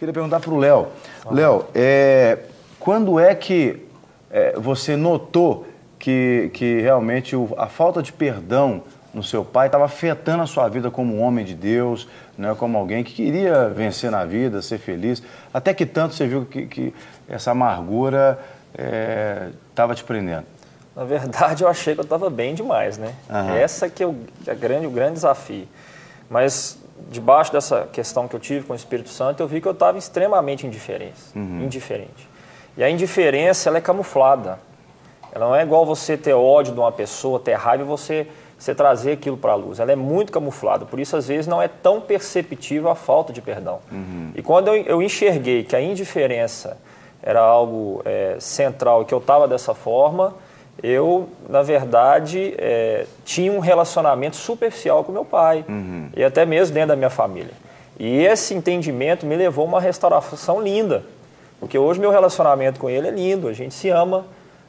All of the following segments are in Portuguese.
Queria perguntar para o Léo. Léo, quando é que você notou que realmente a falta de perdão no seu pai estava afetando a sua vida como um homem de Deus, né, como alguém que queria vencer na vida, ser feliz? Até que tanto você viu que essa amargura estava te prendendo? Na verdade, eu achei que eu estava bem demais, né? Essa que é o grande desafio. Mas, debaixo dessa questão que eu tive com o Espírito Santo, eu vi que eu estava extremamente indiferente. E a indiferença, ela é camuflada. Ela não é igual você ter ódio de uma pessoa, ter raiva e você trazer aquilo para a luz. Ela é muito camuflada. Por isso, às vezes, não é tão perceptível a falta de perdão. E quando eu enxerguei que a indiferença era algo central e que eu estava dessa forma, eu, na verdade, tinha um relacionamento superficial com meu pai e até mesmo dentro da minha família. E esse entendimento me levou a uma restauração linda, porque hoje meu relacionamento com ele é lindo, a gente se ama,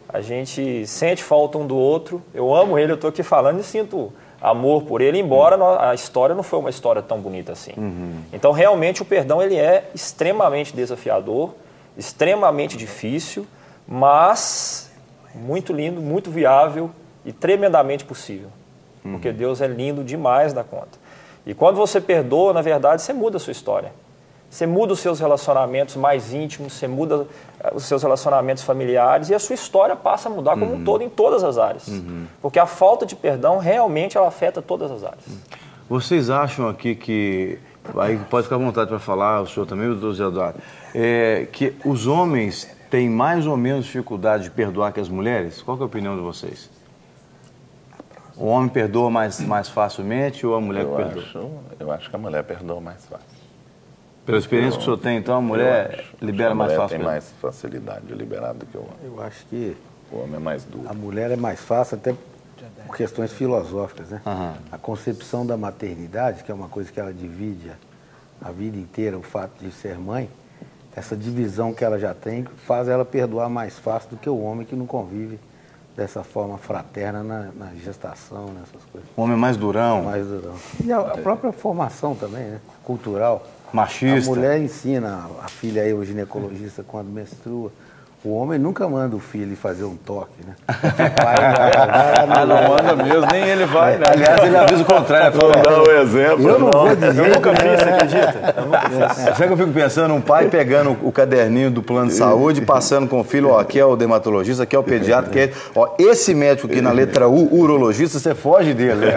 a gente sente falta um do outro, eu amo ele, eu estou aqui falando e sinto amor por ele, embora a história não foi uma história tão bonita assim. Então, realmente, o perdão ele é extremamente desafiador, extremamente difícil, mas muito lindo, muito viável e tremendamente possível. Porque Deus é lindo demais da conta. E quando você perdoa, na verdade, você muda a sua história. Você muda os seus relacionamentos mais íntimos, você muda os seus relacionamentos familiares e a sua história passa a mudar como um todo em todas as áreas. Porque a falta de perdão realmente ela afeta todas as áreas. Vocês acham aqui que, aí pode ficar à vontade para falar, o senhor também, o doutor Zé Eduardo, que os homens têm mais ou menos dificuldade de perdoar que as mulheres? Qual que é a opinião de vocês? O homem perdoa mais facilmente ou a mulher que perdoa? Eu acho que a mulher perdoa mais fácil. Pela experiência que o senhor tem, então, a mulher libera mais fácil? A mulher tem mais facilidade de liberar do que o homem. Eu acho que o homem é mais duro. A mulher é mais fácil até por questões filosóficas, né? A concepção da maternidade, que é uma coisa que ela divide a vida inteira, o fato de ser mãe, essa divisão que ela já tem faz ela perdoar mais fácil do que o homem que não convive dessa forma fraterna na gestação, nessas coisas. O homem é mais durão. Mais durão. E a própria formação também, né? Cultural. Machista. A mulher ensina a filha aí, o ginecologista, quando menstrua. O homem nunca manda o filho fazer um toque, né? Não manda mesmo, nem ele vai, né? Aliás, ele avisa o contrário. Vou dar um exemplo. Eu não vou dizer. Eu nunca fiz, você acredita? Eu nunca fiz. Sabe que eu fico pensando, um pai pegando o caderninho do plano de saúde, passando com o filho, ó, aqui é o dermatologista, aqui é o pediatra, aqui ó, esse médico aqui na letra U, urologista, você foge dele.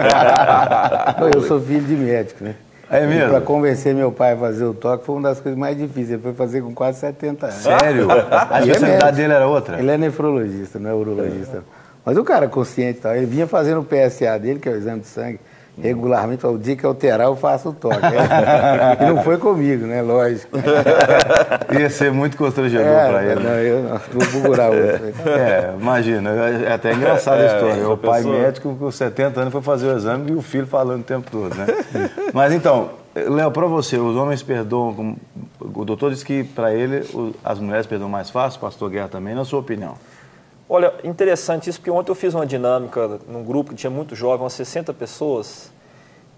Eu sou filho de médico, né? É mesmo? Para convencer meu pai a fazer o toque foi uma das coisas mais difíceis. Ele foi fazer com quase 70 anos. Sério? A especialidade dele era outra? Ele é nefrologista, não é urologista. Mas o cara consciente, ele vinha fazendo o PSA dele, que é o exame de sangue, regularmente. O dia que alterar, eu faço o toque. E não foi comigo, né? Lógico. Ia ser muito constrangedor para ele. Não, eu não. Vou procurar outro. Imagina. É até engraçada a história. O pai médico com 70 anos foi fazer o exame e o filho falando o tempo todo, né? Mas então, Léo, para você, os homens perdoam... O doutor disse que para ele as mulheres perdoam mais fácil, o pastor Guerra também, na sua opinião? Olha, interessante isso, porque ontem eu fiz uma dinâmica num grupo que tinha muito jovem, umas 60 pessoas,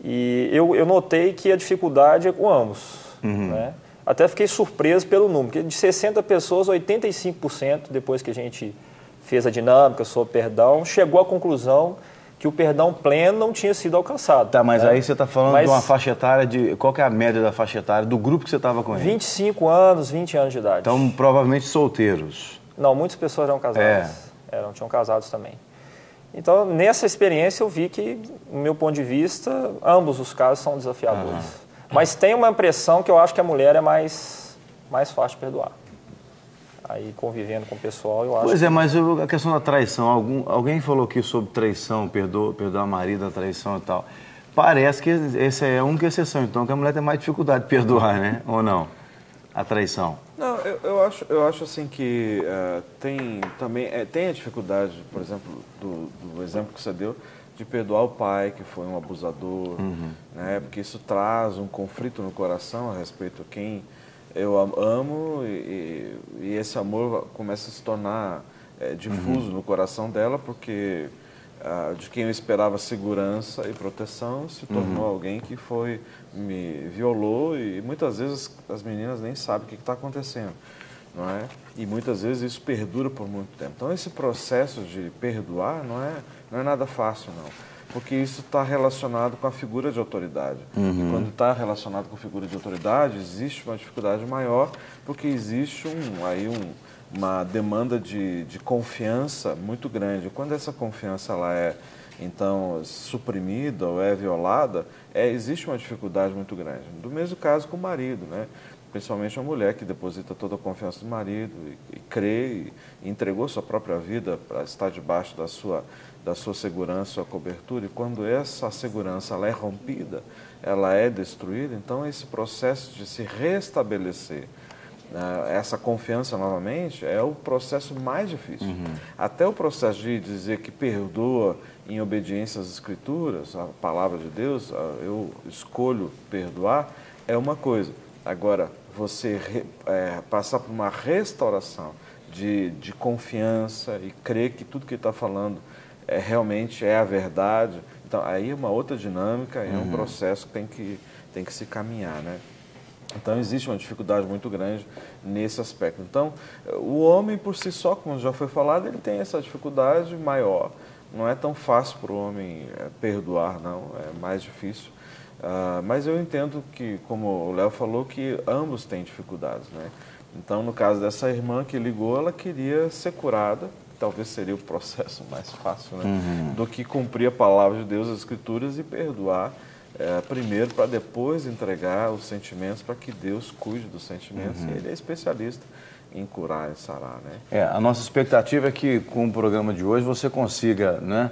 e eu notei que a dificuldade é com ambos, né? Até fiquei surpreso pelo número, porque de 60 pessoas, 85%, depois que a gente fez a dinâmica sobre perdão, chegou à conclusão que o perdão pleno não tinha sido alcançado. Tá, mas aí você está falando de uma faixa etária de... Qual que é a média da faixa etária do grupo que você estava com ele? 25 anos, 20 anos de idade. Então, provavelmente solteiros. Não, muitas pessoas eram casadas. Tinham casados também. Então, nessa experiência, eu vi que, do meu ponto de vista, ambos os casos são desafiadores. Mas tem uma impressão que eu acho que a mulher é mais fácil de perdoar. Aí, convivendo com o pessoal, eu acho... Pois é, mas a questão da traição, alguém falou aqui sobre traição, perdoar marido, a traição e tal. Parece que esse é a única exceção, então, que a mulher tem mais dificuldade de perdoar, né? Ou não? A traição. Não, eu acho assim que tem a dificuldade, por exemplo, do exemplo que você deu, de perdoar o pai que foi um abusador, né? Porque isso traz um conflito no coração a respeito de quem eu amo e esse amor começa a se tornar difuso no coração dela, porque de quem eu esperava segurança e proteção, se tornou alguém que me violou, e muitas vezes as meninas nem sabem o que está acontecendo, não é? E muitas vezes isso perdura por muito tempo. Então esse processo de perdoar não é nada fácil, não, porque isso está relacionado com a figura de autoridade. E quando está relacionado com a figura de autoridade, existe uma dificuldade maior, porque existe uma demanda de confiança muito grande. Quando essa confiança ela é, então, suprimida ou é violada, existe uma dificuldade muito grande. Do mesmo caso com o marido, né? Principalmente a mulher que deposita toda a confiança no marido e crê e entregou sua própria vida para estar debaixo da sua segurança, sua cobertura. E quando essa segurança ela é rompida, ela é destruída, então esse processo de se restabelecer essa confiança novamente é o processo mais difícil. Até o processo de dizer que perdoa em obediência às Escrituras, a palavra de Deus, eu escolho perdoar, é uma coisa. Agora, você passar por uma restauração de confiança e crer que tudo que ele está falando realmente é a verdade, então aí é uma outra dinâmica, é um processo que tem que se caminhar, né? Então, existe uma dificuldade muito grande nesse aspecto. Então, o homem, por si só, como já foi falado, ele tem essa dificuldade maior. Não é tão fácil para o homem perdoar, não. É mais difícil. Mas eu entendo que, como o Léo falou, que ambos têm dificuldades, né? Então, no caso dessa irmã que ligou, ela queria ser curada. Talvez seria o processo mais fácil, né? Do que cumprir a palavra de Deus, as Escrituras, e perdoar primeiro, para depois entregar os sentimentos, para que Deus cuide dos sentimentos. E ele é especialista em curar e sarar, né? A nossa expectativa é que com o programa de hoje você consiga, né,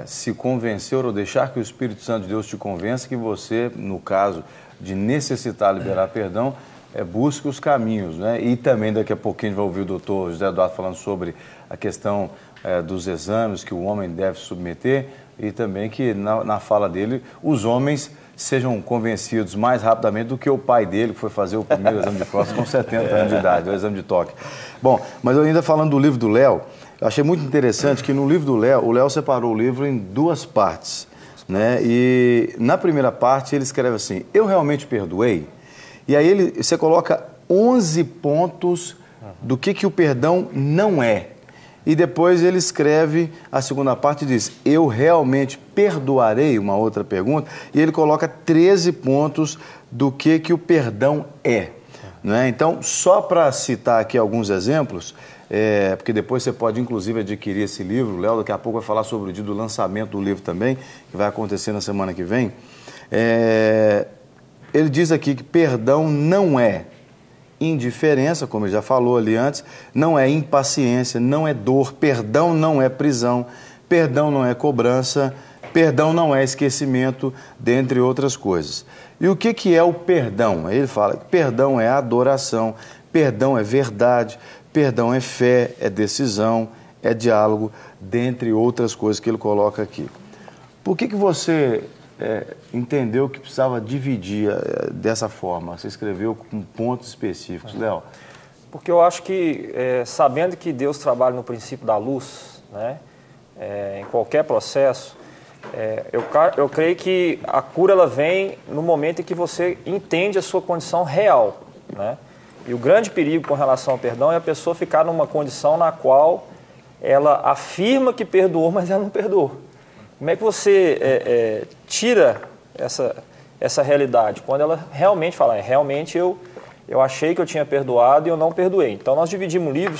se convencer ou deixar que o Espírito Santo de Deus te convença que você, no caso de necessitar liberar perdão, busque os caminhos, né? E também daqui a pouquinho a gente vai ouvir o doutor José Eduardo falando sobre a questão dos exames que o homem deve submeter, e também que na fala dele os homens sejam convencidos mais rapidamente do que o pai dele, que foi fazer o primeiro exame de próstata com 70 anos de idade, o exame de toque. Bom, mas eu ainda falando do livro do Léo, eu achei muito interessante que no livro do Léo, o Léo separou o livro em duas partes, né? E na primeira parte ele escreve assim: eu realmente perdoei. E aí você coloca 11 pontos do que o perdão não é. E depois ele escreve a segunda parte e diz: eu realmente perdoarei, uma outra pergunta, e ele coloca 13 pontos do que o perdão é. Né? Então, só para citar aqui alguns exemplos, porque depois você pode inclusive adquirir esse livro, o Léo daqui a pouco vai falar sobre o dia do lançamento do livro também, que vai acontecer na semana que vem. Ele diz aqui que perdão não é indiferença, como ele já falou ali antes, não é impaciência, não é dor, perdão não é prisão, perdão não é cobrança, perdão não é esquecimento, dentre outras coisas. E o que é o perdão? Aí ele fala que perdão é adoração, perdão é verdade, perdão é fé, é decisão, é diálogo, dentre outras coisas que ele coloca aqui. Por que você entendeu que precisava dividir dessa forma? Você escreveu com pontos específicos, Léo. Porque eu acho que, sabendo que Deus trabalha no princípio da luz, né, em qualquer processo, eu creio que a cura ela vem no momento em que você entende a sua condição real, né? E o grande perigo com relação ao perdão é a pessoa ficar numa condição na qual ela afirma que perdoou, mas ela não perdoou. Como é que você tira essa realidade? Quando ela realmente fala, realmente eu achei que eu tinha perdoado e eu não perdoei. Então nós dividimos o livro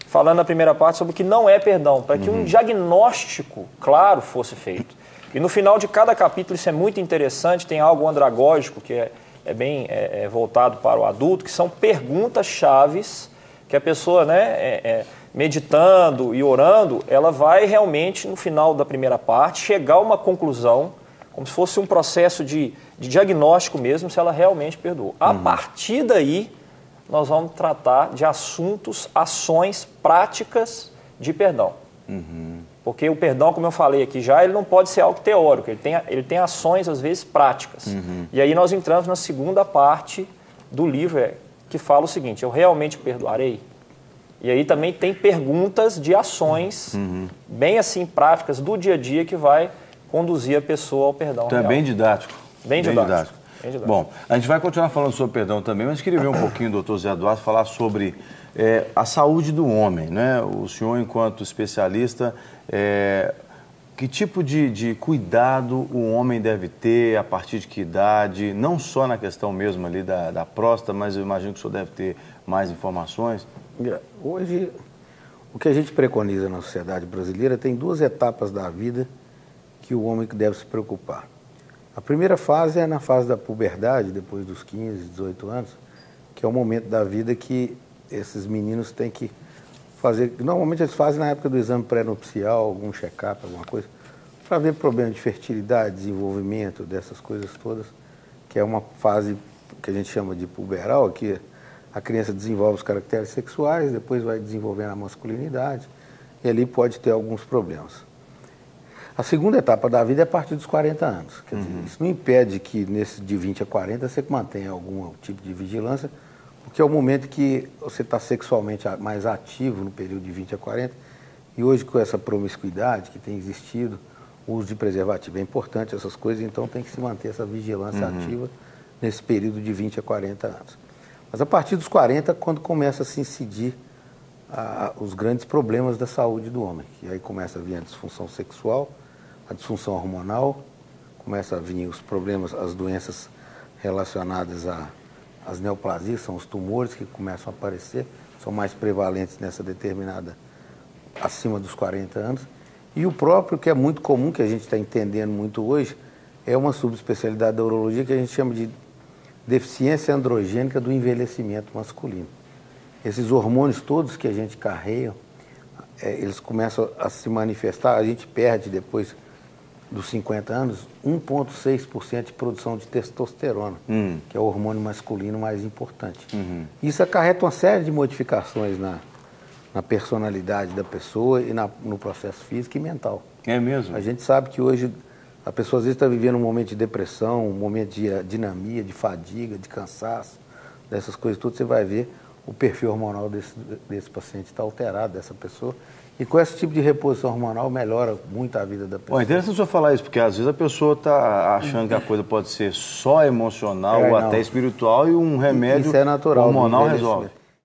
falando na primeira parte sobre o que não é perdão, para que um diagnóstico claro fosse feito. E no final de cada capítulo, isso é muito interessante, tem algo andragógico que é bem voltado para o adulto, que são perguntas-chaves que a pessoa, né, meditando e orando, ela vai realmente, no final da primeira parte, chegar a uma conclusão, como se fosse um processo de diagnóstico mesmo, se ela realmente perdoou. A partir daí, nós vamos tratar de assuntos, ações práticas de perdão. Porque o perdão, como eu falei aqui já, ele não pode ser algo teórico, ele tem ações, às vezes, práticas. E aí nós entramos na segunda parte do livro, que fala o seguinte: eu realmente perdoarei? E aí também tem perguntas de ações, bem assim, práticas do dia a dia que vai conduzir a pessoa ao perdão Então real. é bem didático. Bem didático. Bom, a gente vai continuar falando sobre perdão também, mas queria ver um pouquinho, doutor Zé Eduardo, falar sobre a saúde do homem, né? O senhor, enquanto especialista, que tipo de cuidado o homem deve ter, a partir de que idade, não só na questão mesmo ali da próstata, mas eu imagino que o senhor deve ter mais informações. Hoje, o que a gente preconiza na sociedade brasileira tem 2 etapas da vida que o homem deve se preocupar. A primeira fase é na fase da puberdade, depois dos 15, 18 anos, que é o momento da vida que esses meninos têm que fazer, normalmente eles fazem na época do exame pré-nupcial, algum check-up, alguma coisa, para ver problemas de fertilidade, desenvolvimento, dessas coisas todas, que é uma fase que a gente chama de puberal, que a criança desenvolve os caracteres sexuais, depois vai desenvolvendo a masculinidade, e ali pode ter alguns problemas. A segunda etapa da vida é a partir dos 40 anos. Quer dizer, isso não impede que nesse de 20 a 40 você mantenha algum tipo de vigilância, porque é o momento que você está sexualmente mais ativo no período de 20 a 40, e hoje com essa promiscuidade que tem existido, o uso de preservativo é importante, essas coisas, então tem que se manter essa vigilância ativa nesse período de 20 a 40 anos. Mas a partir dos 40, quando começa a se incidir os grandes problemas da saúde do homem, que aí começa a vir a disfunção sexual, a disfunção hormonal, começa a vir os problemas, as doenças relacionadas às neoplasias, são os tumores que começam a aparecer, são mais prevalentes nessa determinada, acima dos 40 anos. E o próprio, que é muito comum, que a gente está entendendo muito hoje, é uma subespecialidade da urologia que a gente chama de deficiência androgênica do envelhecimento masculino. Esses hormônios todos que a gente carrega, eles começam a se manifestar, a gente perde depois dos 50 anos 1,6% de produção de testosterona, que é o hormônio masculino mais importante. Isso acarreta uma série de modificações na personalidade da pessoa e no processo físico e mental. É mesmo? A gente sabe que hoje a pessoa às vezes está vivendo um momento de depressão, um momento de dinamia, de fadiga, de cansaço, dessas coisas todas, você vai ver o perfil hormonal desse paciente está alterado, dessa pessoa. E com esse tipo de reposição hormonal melhora muito a vida da pessoa. Bom, interessante o senhor falar isso, porque às vezes a pessoa está achando que a coisa pode ser só emocional ou até espiritual e um remédio isso é natural, hormonal resolve.